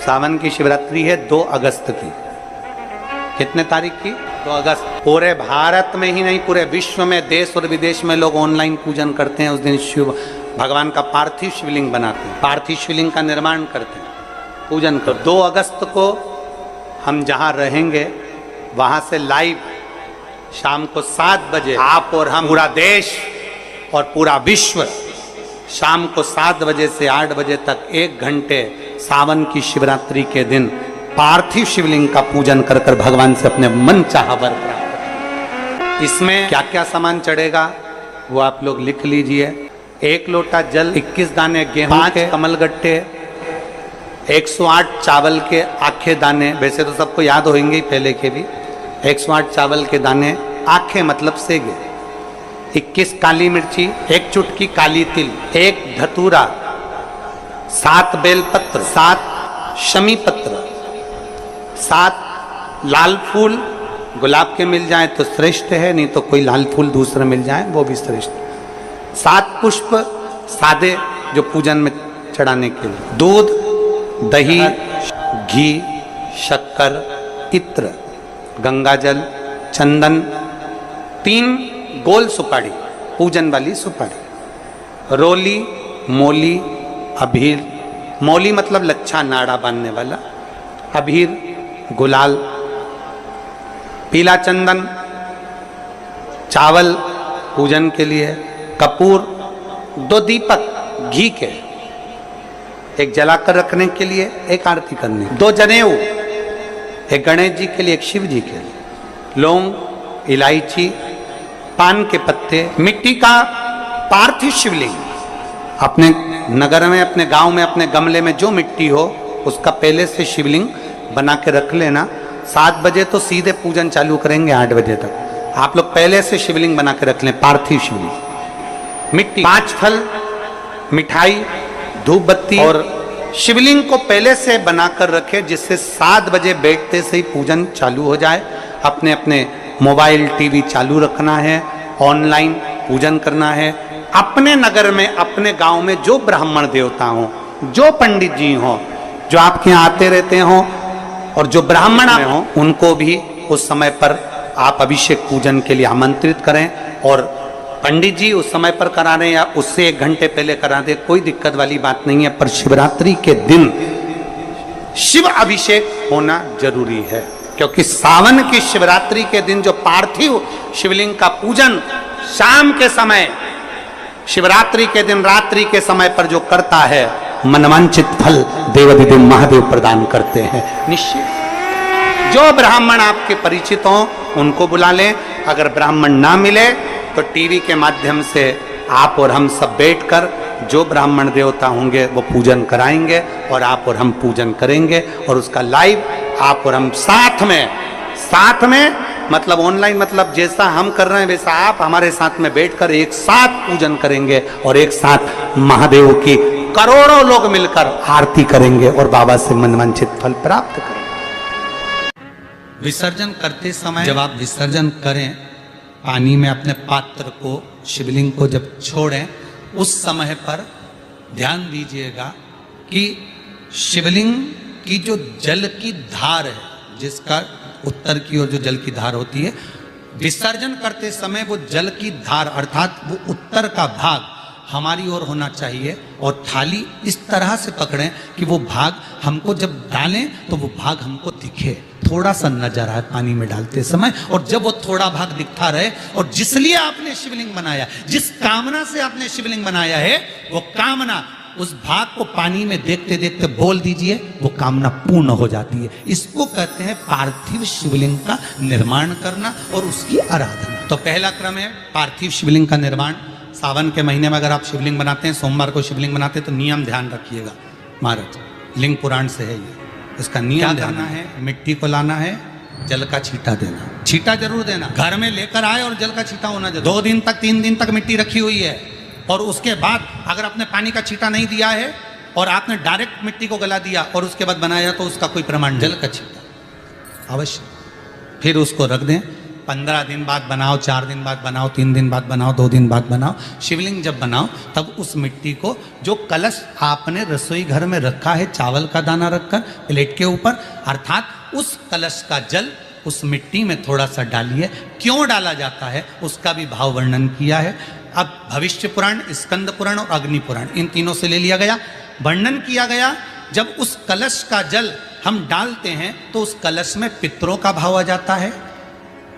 सावन की शिवरात्रि है 2 अगस्त की। कितने तारीख की? 2 अगस्त। पूरे भारत में ही नहीं, पूरे विश्व में, देश और विदेश में लोग ऑनलाइन पूजन करते हैं। उस दिन शिव भगवान का पार्थिव शिवलिंग बनाते हैं, पार्थिव शिवलिंग का निर्माण करते हैं, पूजन कर। 2 अगस्त को हम जहाँ रहेंगे वहाँ से लाइव शाम को 7 बजे आप और हम, पूरा देश और पूरा विश्व, शाम को 7 बजे से 8 बजे तक 1 घंटे सावन की शिवरात्रि के दिन पार्थिव शिवलिंग का पूजन कर कर भगवान से अपने मन चाहा वर प्राप्त करें। इसमें क्या क्या सामान चढ़ेगा वो आप लोग लिख लीजिए। 1 लोटा जल, 21 दाने गेहूं के, 5 कमलगट्टे, 108 चावल के आखे दाने, वैसे तो सबको याद होंगे ही पहले के भी। 108 चावल के दाने, आखे मतलब सेगे, 21 काली मिर्ची, 1 चुटकी काली तिल, 1 धतूरा, 7 बेलपत्र, 7 शमी पत्र, 7 लाल फूल, गुलाब के मिल जाए तो श्रेष्ठ है, नहीं तो कोई लाल फूल दूसरा मिल जाए वो भी श्रेष्ठ। 7 पुष्प सादे जो पूजन में चढ़ाने के लिए, दूध, दही, घी, शक्कर, इत्र, गंगाजल, चंदन, 3 गोल सुपारी, पूजन वाली सुपारी, रोली, मोली, अभीर, मौली मतलब लच्छा नाड़ा बांधने वाला, अभीर, गुलाल, पीला चंदन, चावल पूजन के लिए, कपूर, 2 दीपक घी के, 1 जलाकर रखने के लिए, 1 आरती करने, 2 जनेऊ, 1 गणेश जी के लिए, 1 शिव जी के लिए, लौंग, इलायची, पान के पत्ते, मिट्टी का पार्थिव शिवलिंग। अपने नगर में, अपने गांव में, अपने गमले में जो मिट्टी हो उसका पहले से शिवलिंग बना के रख लेना। 7 बजे तो सीधे पूजन चालू करेंगे, 8 बजे तक आप लोग पहले से शिवलिंग बना के रख लें, पार्थिव शिवलिंग। मिट्टी, 5 फल, मिठाई, धूप बत्ती, और शिवलिंग को पहले से बनाकर रखें जिससे 7 बजे बैठते से ही पूजन चालू हो जाए। अपने अपने मोबाइल टीवी चालू रखना है, ऑनलाइन पूजन करना है। अपने नगर में, अपने गांव में जो ब्राह्मण देवता हों, जो पंडित जी हों, जो आपके यहाँ आते रहते हों, और जो ब्राह्मण हों, उनको भी उस समय पर आप अभिषेक पूजन के लिए आमंत्रित करें। और पंडित जी उस समय पर करा रहे हैं या उससे 1 घंटे पहले करा दे, कोई दिक्कत वाली बात नहीं है। पर शिवरात्रि के दिन शिव अभिषेक होना जरूरी है, क्योंकि सावन की शिवरात्रि के दिन जो पार्थिव शिवलिंग का पूजन शाम के समय, शिवरात्रि के दिन रात्रि के समय पर जो करता है, मनवांचित फल देवाधिदेव महादेव प्रदान करते हैं निश्चित। जो ब्राह्मण आपके परिचित हों उनको बुला लें। अगर ब्राह्मण ना मिले तो टीवी के माध्यम से आप और हम सब बैठकर जो ब्राह्मण देवता होंगे वो पूजन कराएंगे और आप और हम पूजन करेंगे। और उसका लाइव आप और हम साथ में मतलब ऑनलाइन, मतलब जैसा हम कर रहे हैं वैसा आप हमारे साथ में बैठकर एक साथ पूजन करेंगे और एक साथ महादेव की करोड़ों लोग मिलकर आरती करेंगे और बाबा से मनवांछित फल प्राप्त करेंगे। विसर्जन करते समय जब आप विसर्जन करें, पानी में अपने पात्र को, शिवलिंग को जब छोड़ें, उस समय पर ध्यान दीजिएगा कि शिवलिंग की जो जल की धार है, जिसका उत्तर की ओर जो जल की धार होती है, विसर्जन करते समय वो जल की धार अर्थात वो उत्तर का भाग हमारी ओर होना चाहिए। और थाली इस तरह से पकड़ें कि वो भाग हमको जब डालें तो वो भाग हमको दिखे, थोड़ा सा नजर आए पानी में डालते समय। और जब वो थोड़ा भाग दिखता रहे, और जिसलिए आपने शिवलिंग बनाया, जिस कामना से आपने शिवलिंग बनाया है, वो कामना उस भाग को पानी में देखते देखते बोल दीजिए, वो कामना पूर्ण हो जाती है। इसको कहते हैं पार्थिव शिवलिंग का निर्माण करना और उसकी आराधना। तो पहला क्रम है पार्थिव शिवलिंग का निर्माण। सावन के महीने में अगर आप शिवलिंग बनाते हैं, सोमवार को शिवलिंग बनाते हैं, तो नियम ध्यान रखिएगा महाराज, लिंग पुराण से है ये, इसका नियम करना है। मिट्टी को लाना है, जल का छींटा देना, छींटा जरूर देना, घर में लेकर आए और जल का छींटा होना जरूर। 2 दिन तक 3 दिन तक मिट्टी रखी हुई है, और उसके बाद अगर आपने पानी का छींटा नहीं दिया है और आपने डायरेक्ट मिट्टी को गला दिया और उसके बाद बनाया, तो उसका कोई प्रमाण, जल का छींटा अवश्य। फिर उसको रख दें। 15 दिन बाद बनाओ, 4 दिन बाद बनाओ, 3 दिन बाद बनाओ, 2 दिन बाद बनाओ। शिवलिंग जब बनाओ तब उस मिट्टी को, जो कलश आपने रसोई घर में रखा है चावल का दाना रखकर प्लेट के ऊपर, अर्थात उस कलश का जल उस मिट्टी में थोड़ा सा डालिए। क्यों डाला जाता है उसका भी भाव वर्णन किया है। अब भविष्य पुराण, स्कंद पुराण और अग्नि पुराण, इन तीनों से ले लिया गया। वर्णन किया गया जब उस कलश का जल हम डालते हैं तो उस कलश में पितरों का भाव आ जाता है,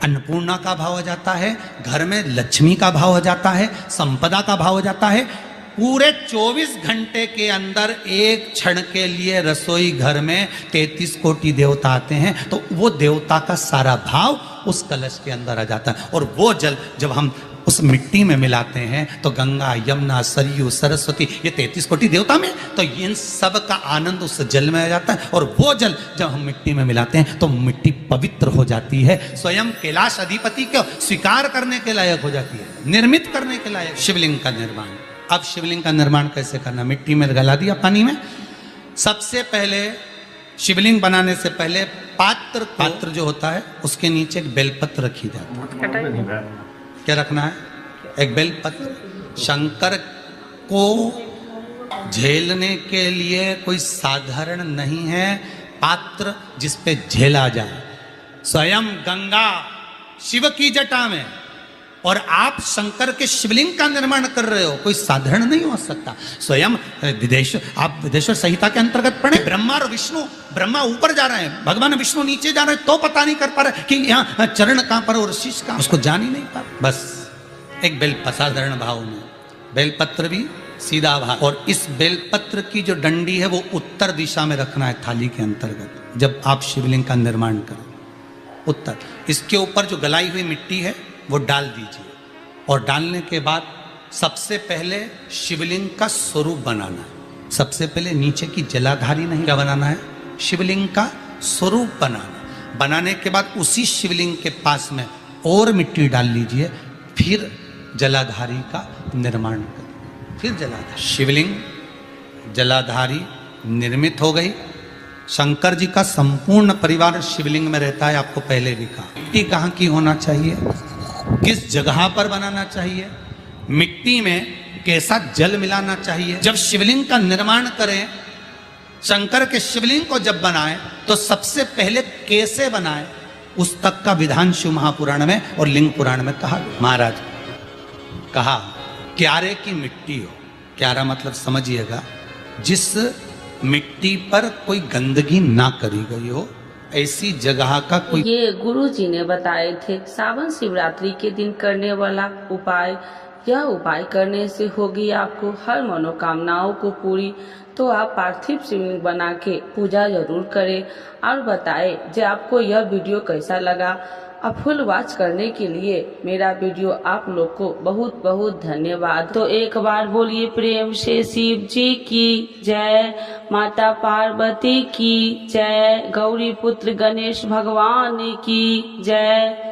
अन्नपूर्णा का भाव आ जाता है, घर में लक्ष्मी का भाव आ जाता है, संपदा का भाव आ जाता है। पूरे 24 घंटे के अंदर एक क्षण के लिए रसोई घर में 33 कोटि देवता आते हैं, तो वो देवता का सारा भाव उस कलश के अंदर आ जाता है। और वो जल जब हम उस मिट्टी में मिलाते हैं तो गंगा, यमुना, सरयू, सरस्वती, ये 33 कोटि देवता में, तो इन सब का आनंद उस जल में आ जाता है। और वो जल जब हम मिट्टी में मिलाते हैं तो मिट्टी पवित्र हो जाती है, स्वयं कैलाश अधिपति को स्वीकार करने के लायक हो जाती है, निर्मित करने के लायक। शिवलिंग का निर्माण, अब शिवलिंग का निर्माण कैसे करना? मिट्टी में गला दिया पानी में। सबसे पहले शिवलिंग बनाने से पहले पात्र जो होता है उसके नीचे एक बेलपत्र रखी जाती है। क्या रखना है? एक बेलपत्र। शंकर को झेलने के लिए कोई साधारण नहीं है पात्र जिस पे झेला जाए। स्वयं गंगा शिव की जटा में, और आप शंकर के शिवलिंग का निर्माण कर रहे हो, कोई साधारण नहीं हो सकता। स्वयं आप विदेश्वर संहिता के अंतर्गत पढ़े, ब्रह्मा और विष्णु, ब्रह्मा ऊपर जा रहे हैं, भगवान विष्णु नीचे जा रहे हैं, तो पता नहीं कर पा रहे कि यहाँ चरण कहां पर और शीश कहां, उसको जान ही नहीं पा रहे। बस एक साधारण भाव में बेलपत्र भी सीधा भाव, और इस बेलपत्र की जो डंडी है वो उत्तर दिशा में रखना है थाली के अंतर्गत। जब आप शिवलिंग का निर्माण करें उत्तर, इसके ऊपर जो गलाई हुई मिट्टी है वो डाल दीजिए। और डालने के बाद सबसे पहले शिवलिंग का स्वरूप बनाना है। सबसे पहले नीचे की जलाधारी नहीं, क्या बनाना है? शिवलिंग का स्वरूप बनाना। बनाने के बाद उसी शिवलिंग के पास में और मिट्टी डाल लीजिए, फिर जलाधारी का निर्माण करिए। फिर जलाधारी, शिवलिंग जलाधारी निर्मित हो गई। शंकर जी का संपूर्ण परिवार शिवलिंग में रहता है, आपको पहले भी कहा। मिट्टी कहाँ की होना चाहिए, किस जगह पर बनाना चाहिए, मिट्टी में कैसा जल मिलाना चाहिए। जब शिवलिंग का निर्माण करें, शंकर के शिवलिंग को जब बनाएं तो सबसे पहले कैसे बनाएं उस तक का विधान शिव महापुराण में और लिंग पुराण में कहा। महाराज कहा क्यारे की मिट्टी हो, क्यारा मतलब समझिएगा जिस मिट्टी पर कोई गंदगी ना करी गई हो, ऐसी जगह का कोई। ये गुरु जी ने बताए थे सावन शिवरात्रि के दिन करने वाला उपाय। यह उपाय करने से होगी आपको हर मनोकामनाओं को पूरी। तो आप पार्थिव शिवलिंग बना के पूजा जरूर करें और बताएं जो आपको यह वीडियो कैसा लगा। अब फुल वॉच करने के लिए मेरा वीडियो आप लोग को बहुत बहुत धन्यवाद। तो एक बार बोलिए प्रेम से शिव जी की जय, माता पार्वती की जय, गौरी पुत्र गणेश भगवान की जय।